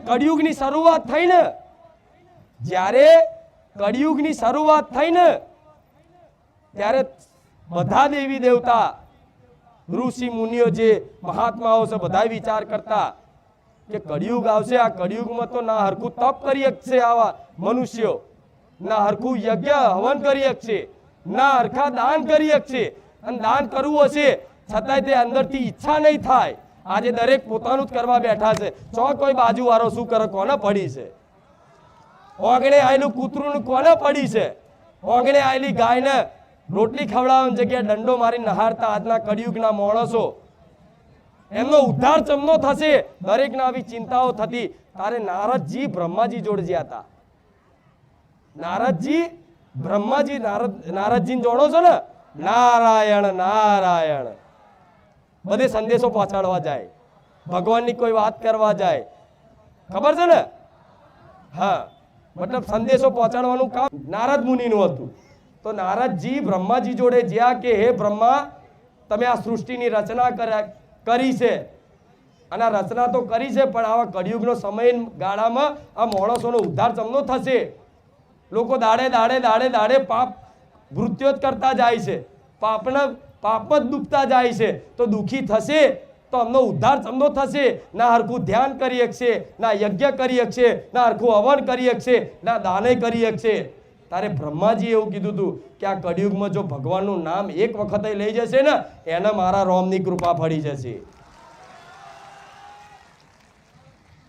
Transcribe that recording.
કળિયુગની શરૂઆત થઈ ને, જ્યારે કળિયુગની શરૂઆત થઈ ને ત્યારે બધા દેવી દેવતા ઋષિ મુનિઓ જે મહાત્માઓ છે બધા વિચાર કરતા કે કળિયુગ આવશે, આ કળિયુગમાં તો ના હરખું તપ કરી શકશે આવા મનુષ્યો, ના હરખું યજ્ઞ હવન કરી શકશે, ના હરખા દાન કરી શકશે, અને દાન કરવું હશે છતાંય તે અંદરથી ઈચ્છા નહીં થાય. આજે દરેક પોતાનું જ કરવા બેઠા છે. ચો કોઈ બાજુ વાળો શું કરે, કોને પડી છે? ઓગણે આયેલું કૂતરું કોને પડી છે? ઓગણે આયેલી ગાયને રોટલી ખવડાવવાની જગ્યાએ દંડો મારી નહારતા આજના કળિયુગના માણસો, એમનો ઉદ્ધાર ચમનો થશે. દરેકને આવી ચિંતાઓ થતી. તારે નારદજી બ્રહ્માજી જોડે જ્યાં હતા. નારદજી બ્રહ્માજી નારદજીને જોડો છો ને, નારાયણ નારાયણ બધે સંદેશો પહોંચાડવા જાય, ભગવાનની કોઈ વાત કરવા જાય, ખબર છે ને? હા, મતલબ સંદેશો પહોંચાડવાનું કામ નારદ મુનિનું હતું. તો નારદજી બ્રહ્માજી જોડે જ્યાં કે હે બ્રહ્મા, તમે આ સૃષ્ટિની રચના કરી છે, અને આ રચના તો કરી છે, પણ આવા કળિયુગનો સમય ગાળામાં આ માણસોનો ઉદ્ધાર ચમનો થશે. લોકો દાડે દાડે દાડે દાડે પાપ વૃત્તિઓ કરતા જાય છે, પાપ જ ડૂબતા જાય છે. તો દુઃખી થશે તો અમનો ઉદ્ધાર ચમનો થશે. ના હરખું ધ્યાન કરી શકશે, ના યજ્ઞ કરી શકશે, ના હરખું હવન કરી શકશે, ના દાને કરી શકશે. તારે બ્રહ્માજી એવું કીધું હતું કે આ કળિયુગમાં જો ભગવાનનું નામ એક વખત લઈ જશે ને, એને મારા રોમની કૃપા ફળી જશે.